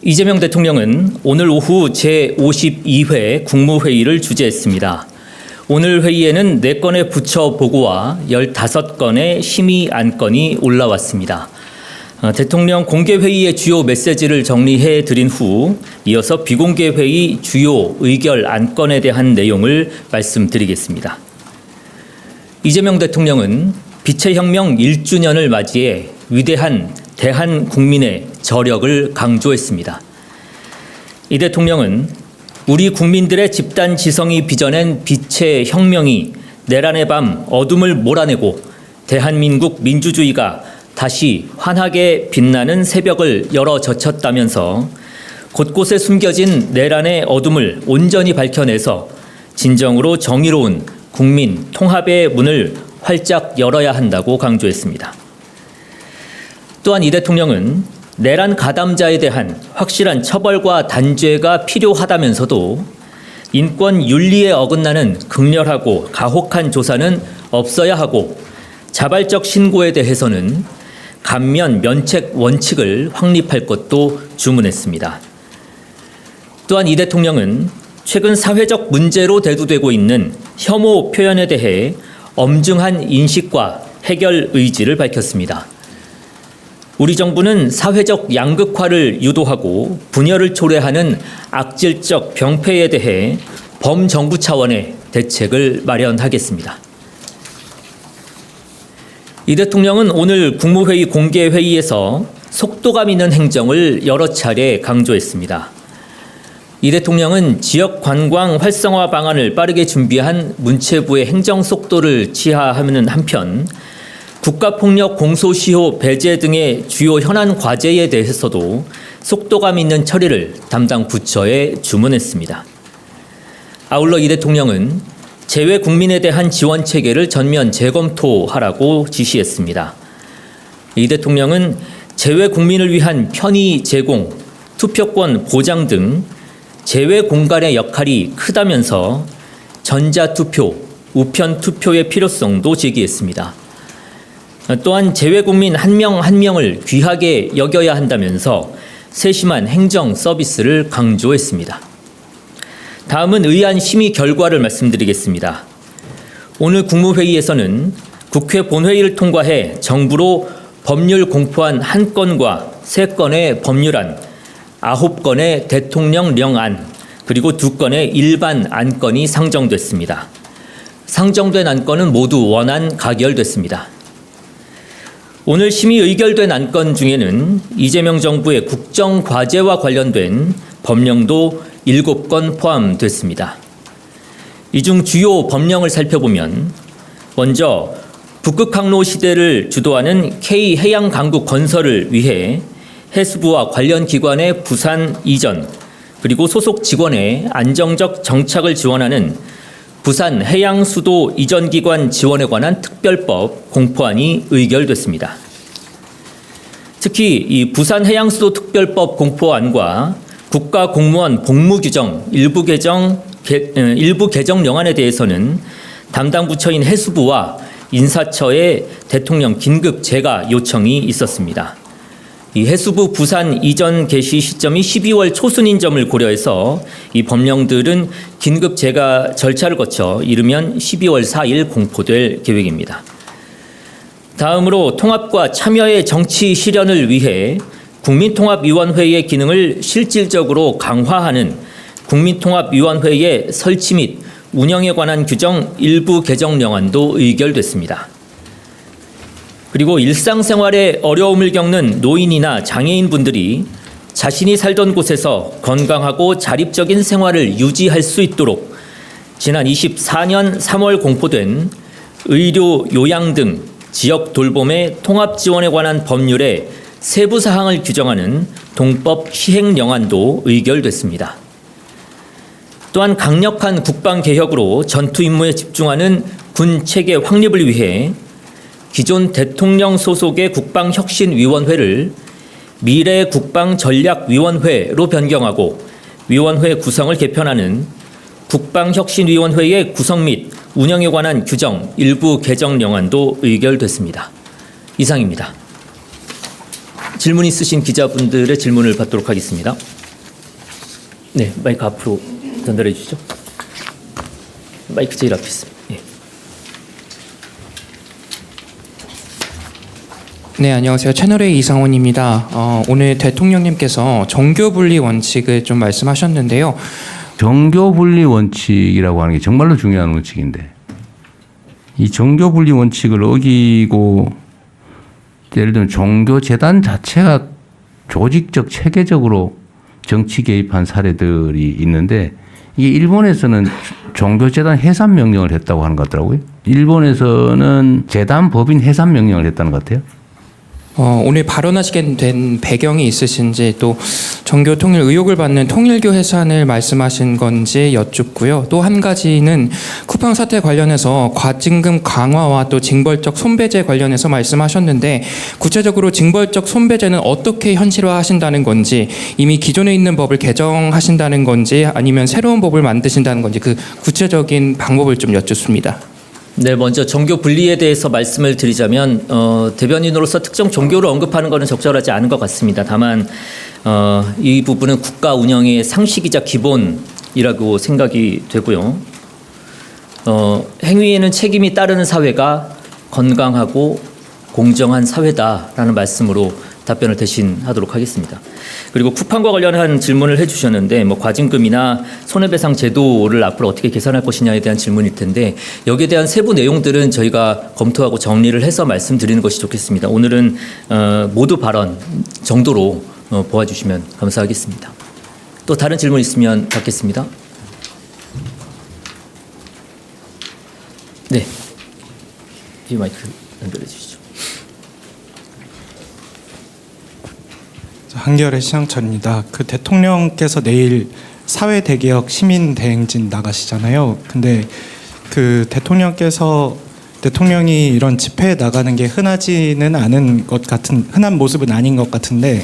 이재명 대통령은 오늘 오후 제52회 국무회의를 주재했습니다. 오늘 회의에는 4건의 부처 보고와 15건의 심의 안건이 올라왔습니다. 대통령 공개회의의 주요 메시지를 정리해 드린 후 이어서 비공개회의 주요 의결 안건에 대한 내용을 말씀드리겠습니다. 이재명 대통령은 빛의 혁명 1주년을 맞이해 위대한 대한국민의 저력을 강조했습니다. 이 대통령은 우리 국민들의 집단 지성이 빚어낸 빛의 혁명이 내란의 밤 어둠을 몰아내고 대한민국 민주주의가 다시 환하게 빛나는 새벽을 열어젖혔다면서 곳곳에 숨겨진 내란의 어둠을 온전히 밝혀내서 진정으로 정의로운 국민 통합의 문을 활짝 열어야 한다고 강조했습니다. 또한 이 대통령은 내란 가담자에 대한 확실한 처벌과 단죄가 필요하다면서도 인권 윤리에 어긋나는 극렬하고 가혹한 조사는 없어야 하고 자발적 신고에 대해서는 감면 면책 원칙을 확립할 것도 주문했습니다. 또한 이 대통령은 최근 사회적 문제로 대두되고 있는 혐오 표현에 대해 엄중한 인식과 해결 의지를 밝혔습니다. 우리 정부는 사회적 양극화를 유도하고 분열을 초래하는 악질적 병폐에 대해 범정부 차원의 대책을 마련하겠습니다. 이 대통령은 오늘 국무회의 공개회의에서 속도감 있는 행정을 여러 차례 강조했습니다. 이 대통령은 지역 관광 활성화 방안을 빠르게 준비한 문체부의 행정 속도를 치하하는 한편 국가폭력 공소시효 배제 등의 주요 현안 과제에 대해서도 속도감 있는 처리를 담당 부처에 주문했습니다. 아울러 이 대통령은 재외 국민에 대한 지원 체계를 전면 재검토하라고 지시했습니다. 이 대통령은 재외 국민을 위한 편의 제공, 투표권 보장 등 재외 공간의 역할이 크다면서 전자투표, 우편투표의 필요성도 제기했습니다. 또한 재외국민 한 명 한 명을 귀하게 여겨야 한다면서 세심한 행정 서비스를 강조했습니다. 다음은 의안 심의 결과를 말씀드리겠습니다. 오늘 국무회의에서는 국회 본회의를 통과해 정부로 법률 공포안 1건과 3건의 법률안, 9건의 대통령령안, 그리고 2건의 일반 안건이 상정됐습니다. 상정된 안건은 모두 원안 가결됐습니다. 오늘 심의 의결된 안건 중에는 이재명 정부의 국정과제와 관련된 법령도 7건 포함됐습니다. 이 중 주요 법령을 살펴보면 먼저 북극항로 시대를 주도하는 K해양강국 건설을 위해 해수부와 관련 기관의 부산 이전 그리고 소속 직원의 안정적 정착을 지원하는 부산 해양수도 이전기관 지원에 관한 특별법 공포안이 의결됐습니다. 특히 이 부산 해양수도 특별법 공포안과 국가공무원 복무규정 일부 개정령안에 대해서는 담당 부처인 해수부와 인사처에 대통령 긴급 재가 요청이 있었습니다. 이 해수부 부산 이전 개시 시점이 12월 초순인 점을 고려해서 이 법령들은 긴급 재가 절차를 거쳐 이르면 12월 4일 공포될 계획입니다. 다음으로 통합과 참여의 정치 실현을 위해 국민통합위원회의 기능을 실질적으로 강화하는 국민통합위원회의 설치 및 운영에 관한 규정 일부 개정령안도 의결됐습니다. 그리고 일상생활에 어려움을 겪는 노인이나 장애인분들이 자신이 살던 곳에서 건강하고 자립적인 생활을 유지할 수 있도록 지난 24년 3월 공포된 의료, 요양 등 지역 돌봄의 통합 지원에 관한 법률의 세부 사항을 규정하는 동법 시행령안도 의결됐습니다. 또한 강력한 국방개혁으로 전투 임무에 집중하는 군 체계 확립을 위해 기존 대통령 소속의 국방혁신위원회를 미래국방전략위원회로 변경하고 위원회 구성을 개편하는 국방혁신위원회의 구성 및 운영에 관한 규정 일부 개정령안도 의결됐습니다. 이상입니다. 질문 있으신 기자분들의 질문을 받도록 하겠습니다. 네, 마이크 앞으로 전달해 주시죠. 마이크 제일 앞에 있습니다. 네. 네, 안녕하세요. 채널A 이상훈입니다. 오늘 대통령님께서 정교분리 원칙을 좀 말씀하셨는데요. 정교분리 원칙이라고 하는 게 정말로 중요한 원칙인데 이 정교분리 원칙을 어기고 예를 들면 종교재단 자체가 조직적 체계적으로 정치 개입한 사례들이 있는데 이게 일본에서는 종교재단 해산 명령을 했다고 하는 것 같더라고요. 일본에서는 재단 법인 해산 명령을 했다는 것 같아요. 오늘 발언하시게 된 배경이 있으신지 또 정교 통일 의혹을 받는 통일교 해산을 말씀하신 건지 여쭙고요. 또 한 가지는 쿠팡 사태 관련해서 과징금 강화와 또 징벌적 손배제 관련해서 말씀하셨는데 구체적으로 징벌적 손배제는 어떻게 현실화하신다는 건지 이미 기존에 있는 법을 개정하신다는 건지 아니면 새로운 법을 만드신다는 건지 그 구체적인 방법을 좀 여쭙습니다. 네, 먼저 종교 분리에 대해서 말씀을 드리자면 대변인으로서 특정 종교를 언급하는 것은 적절하지 않은 것 같습니다. 다만 이 부분은 국가 운영의 상식이자 기본이라고 생각이 되고요. 행위에는 책임이 따르는 사회가 건강하고 공정한 사회다라는 말씀으로 답변을 대신하도록 하겠습니다. 그리고 쿠팡과 관련한 질문을 해주셨는데 과징금이나 손해배상 제도를 앞으로 어떻게 개선할 것이냐에 대한 질문일 텐데 여기에 대한 세부 내용들은 저희가 검토하고 정리를 해서 말씀드리는 것이 좋겠습니다. 오늘은 모두 발언 정도로 보아주시면 감사하겠습니다. 또 다른 질문 있으면 받겠습니다. 네, 이 마이크 연결해 주시죠. 한겨레 시장철입니다. 그 대통령께서 내일 사회 대개혁 시민 대행진 나가시잖아요. 근데 그 대통령이 이런 집회에 나가는 게 흔하지는 않은 것 같은 흔한 모습은 아닌 것 같은데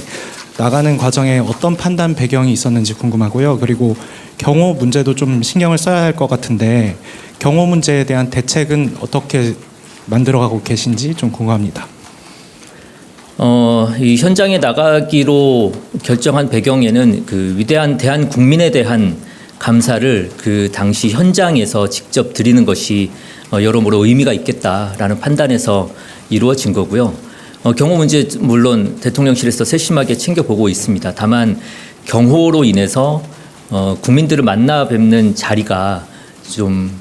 나가는 과정에 어떤 판단 배경이 있었는지 궁금하고요. 그리고 경호 문제도 좀 신경을 써야 할 것 같은데 경호 문제에 대한 대책은 어떻게 만들어가고 계신지 좀 궁금합니다. 이 현장에 나가기로 결정한 배경에는 그 위대한 대한국민에 대한 감사를 그 당시 현장에서 직접 드리는 것이 여러모로 의미가 있겠다라는 판단에서 이루어진 거고요. 경호 문제 물론 대통령실에서 세심하게 챙겨보고 있습니다. 다만 경호로 인해서 국민들을 만나 뵙는 자리가 좀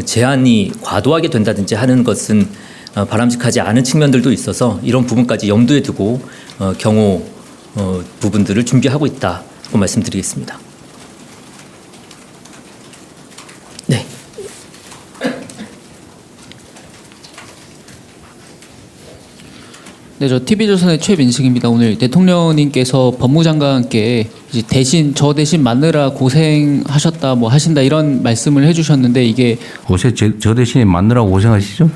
제한이 과도하게 된다든지 하는 것은 바람직하지 않은 측면들도 있어서 이런 부분까지 염두에 두고 경호 부분들을 준비하고 있다고 말씀드리겠습니다. 네. 네, 저 TV조선의 최민식입니다. 오늘 대통령님께서 법무장관께 이제 저 대신 마느라 고생하셨다, 하신다 이런 말씀을 해주셨는데 이게 요새 저 대신에 맞느라고 고생하시죠?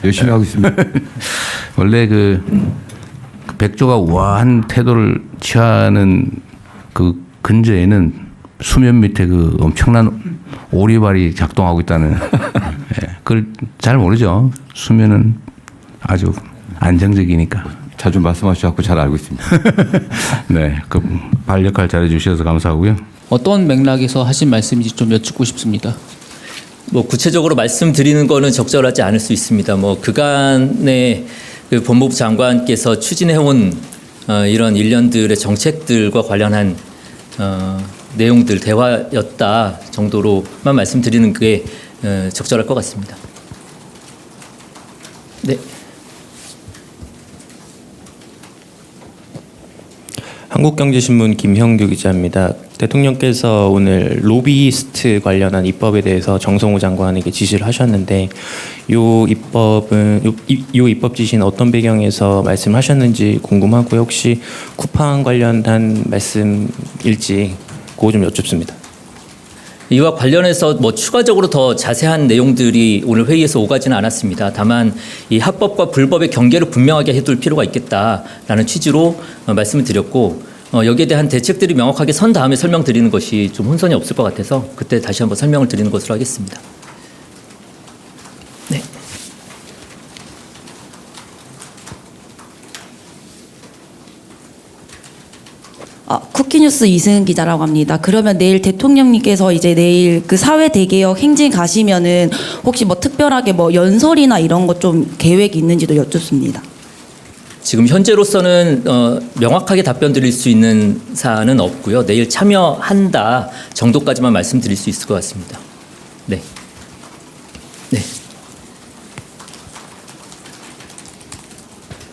열심히 하고 있습니다. 원래 그 백조가 우아한 태도를 취하는 그 근저에는 수면 밑에 그 엄청난 오리발이 작동하고 있다는 그걸 잘 모르죠. 수면은 아주 안정적이니까. 자주 말씀하셔서 잘 알고 있습니다. 네, 그 발 역할 잘해주셔서 감사하고요. 어떤 맥락에서 하신 말씀인지 좀 여쭙고 싶습니다. 구체적으로 말씀드리는 거는 적절하지 않을 수 있습니다. 그간의 그 법무부 장관께서 추진해온 이런 일련들의 정책들과 관련한 내용들 대화였다 정도로만 말씀드리는 게 적절할 것 같습니다. 네. 한국경제신문 김형규 기자입니다. 대통령께서 오늘 로비이스트 관련한 입법에 대해서 정성호 장관에게 지시를 하셨는데 요 입법 지시는 어떤 배경에서 말씀하셨는지 궁금하고요. 혹시 쿠팡 관련한 말씀일지 그거 좀 여쭙습니다. 이와 관련해서 추가적으로 더 자세한 내용들이 오늘 회의에서 오가지는 않았습니다. 다만 이 합법과 불법의 경계를 분명하게 해둘 필요가 있겠다라는 취지로 말씀을 드렸고 여기에 대한 대책들이 명확하게 선 다음에 설명드리는 것이 좀 혼선이 없을 것 같아서 그때 다시 한번 설명을 드리는 것으로 하겠습니다. 네. 쿠키뉴스 이승은 기자라고 합니다. 그러면 내일 대통령님께서 이제 내일 그 사회 대개혁 행진 가시면은 혹시 뭐 특별하게 뭐 연설이나 이런 것 좀 계획이 있는지도 여쭙습니다. 지금 현재로서는 명확하게 답변 드릴 수 있는 사안은 없고요. 내일 참여한다 정도까지만 말씀드릴 수 있을 것 같습니다. 네. 네.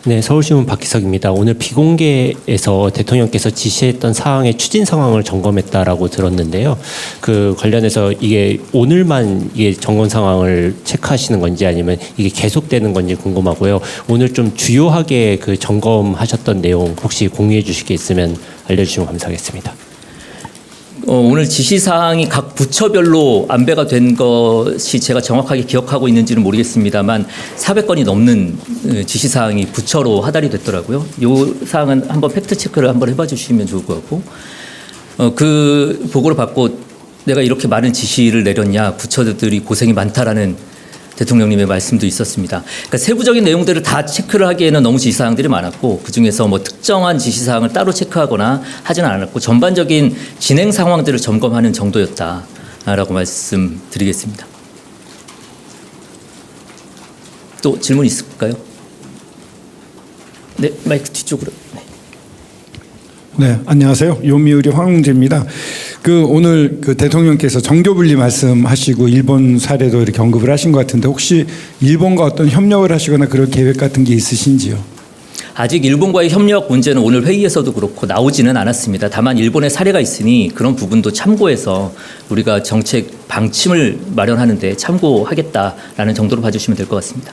네, 서울신문 박희석입니다. 오늘 비공개에서 대통령께서 지시했던 사항의 추진 상황을 점검했다라고 들었는데요. 그 관련해서 이게 오늘만 이게 점검 상황을 체크하시는 건지 아니면 이게 계속되는 건지 궁금하고요. 오늘 좀 주요하게 그 점검하셨던 내용 혹시 공유해 주실 게 있으면 알려주시면 감사하겠습니다. 오늘 지시사항이 각 부처별로 안배가 된 것이 제가 정확하게 기억하고 있는지는 모르겠습니다만 400건이 넘는 지시사항이 부처로 하달이 됐더라고요. 이 사항은 한번 팩트체크를 한번 해봐 주시면 좋을 것 같고 그 보고를 받고 내가 이렇게 많은 지시를 내렸냐 부처들이 고생이 많다라는 대통령님의 말씀도 있었습니다. 그러니까 세부적인 내용들을 다 체크를 하기에는 너무 지시사항들이 많았고 그중에서 뭐 특정한 지시사항을 따로 체크하거나 하지는 않았고 전반적인 진행 상황들을 점검하는 정도였다라고 말씀드리겠습니다. 또 질문 있을까요? 네, 마이크 뒤쪽으로. 네, 안녕하세요. 요미우리 황웅재입니다. 오늘 대통령께서 정교분리 말씀하시고 일본 사례도 이렇게 언급을 하신 것 같은데 혹시 일본과 어떤 협력을 하시거나 그럴 계획 같은 게 있으신지요? 아직 일본과의 협력 문제는 오늘 회의에서도 그렇고 나오지는 않았습니다. 다만 일본의 사례가 있으니 그런 부분도 참고해서 우리가 정책 방침을 마련하는데 참고하겠다라는 정도로 봐주시면 될 것 같습니다.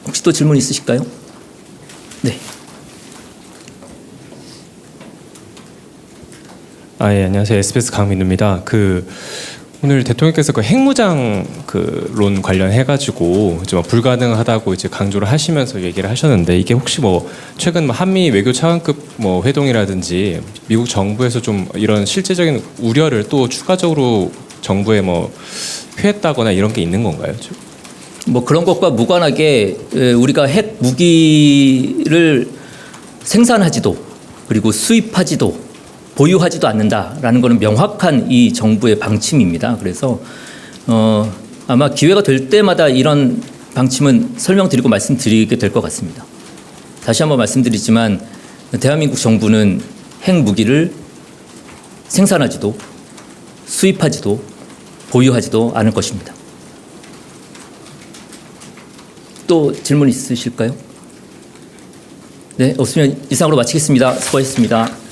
혹시 또 질문 있으실까요? 네. 예, 안녕하세요. SBS 강민우입니다. 오늘 대통령께서 핵무장 론 관련해가지고 좀 불가능하다고 이제 강조를 하시면서 얘기를 하셨는데 이게 혹시 뭐 최근 한미 외교 차관급 뭐 회동이라든지 미국 정부에서 좀 이런 실제적인 우려를 또 추가적으로 정부에 뭐 표했다거나 이런 게 있는 건가요? 뭐 그런 것과 무관하게 우리가 핵 무기를 생산하지도 그리고 수입하지도 보유하지도 않는다라는 것은 명확한 이 정부의 방침입니다. 그래서 아마 기회가 될 때마다 이런 방침은 설명드리고 말씀드리게 될 것 같습니다. 다시 한번 말씀드리지만 대한민국 정부는 핵 무기를 생산하지도 수입하지도 보유하지도 않을 것입니다. 또 질문 있으실까요? 네, 없으면 이상으로 마치겠습니다. 수고하셨습니다.